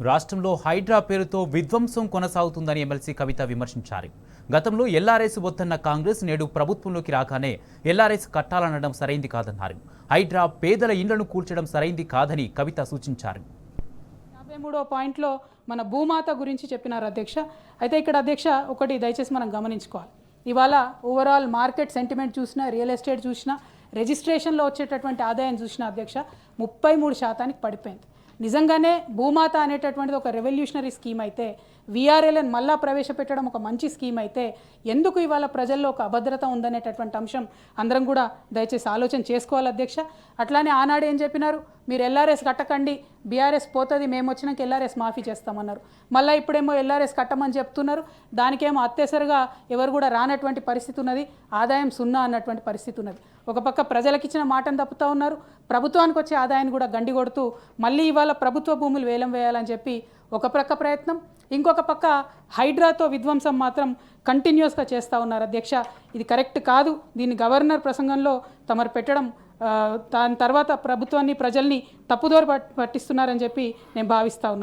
రాష్ట్రంలో హైడ్రా పేరుతో విధ్వంసం కొనసాగుతుందని ఎమ్మెల్సీ కవిత విమర్శించారు. గతంలో ఎల్ఆర్ఎస్ వద్దన్న కాంగ్రెస్ నేడు ప్రభుత్వంలోకి రాగానే ఎల్ఆర్ఎస్ కట్టాలనడం సరైంది కాదన్నారు. హైడ్రా పేదల ఇండ్లను కూల్చడం సరైంది కాదని కవిత సూచించారు. 53వ పాయింట్లో మన భూమాత గురించి చెప్పినారు అధ్యక్ష. అయితే ఇక్కడ అధ్యక్ష ఒకటి దయచేసి మనం గమనించుకోవాలి. ఇవాళ ఓవరాల్ మార్కెట్ సెంటిమెంట్ చూసినా, రియల్ ఎస్టేట్ చూసినా, రిజిస్ట్రేషన్లో వచ్చేటటువంటి ఆదాయం చూసినా అధ్యక్ష 33% పడిపోయింది. నిజంగానే భూమాత అనేటటువంటిది ఒక రెవల్యూషనరీ స్కీమ్ అయితే, విఆర్ఎల్ఎన్ మళ్ళా ప్రవేశపెట్టడం ఒక మంచి స్కీమ్ అయితే, ఎందుకు ఇవాళ ప్రజల్లో ఒక అభద్రత ఉందనేటటువంటి అంశం అందరం కూడా దయచేసి ఆలోచన చేసుకోవాలి అధ్యక్ష. అట్లానే ఆనాడు ఏం చెప్పినారు, మీరు ఎల్ఆర్ఎస్ కట్టకండి, బీఆర్ఎస్ పోతుంది, మేము వచ్చినాక ఎల్ఆర్ఎస్ మాఫీ చేస్తామన్నారు. మళ్ళీ ఇప్పుడేమో ఎల్ఆర్ఎస్ కట్టమని చెప్తున్నారు. దానికేమో అత్యవసరగా ఎవరు కూడా రానటువంటి పరిస్థితి ఉన్నది, ఆదాయం సున్నా అన్నటువంటి పరిస్థితి ఉన్నది. ఒక పక్క ప్రజలకు ఇచ్చిన మాటను తప్పుతూ ఉన్నారు, ప్రభుత్వానికి వచ్చే ఆదాయాన్ని కూడా గండి కొడుతూ మళ్ళీ ఇవాళ ప్రభుత్వ భూములు వేలం వేయాలని చెప్పి ఒక ప్రక్క ప్రయత్నం, ఇంకొక పక్క హైడ్రాతో విధ్వంసం మాత్రం కంటిన్యూస్గా చేస్తూ ఉన్నారు అధ్యక్ష. ఇది కరెక్ట్ కాదు. దీన్ని గవర్నర్ ప్రసంగంలో తమరు పెట్టడం, దాని తర్వాత ప్రభుత్వాన్ని ప్రజల్ని తప్పుదోవ పట్టిస్తున్నారని చెప్పి నేను భావిస్తూ ఉన్నాను.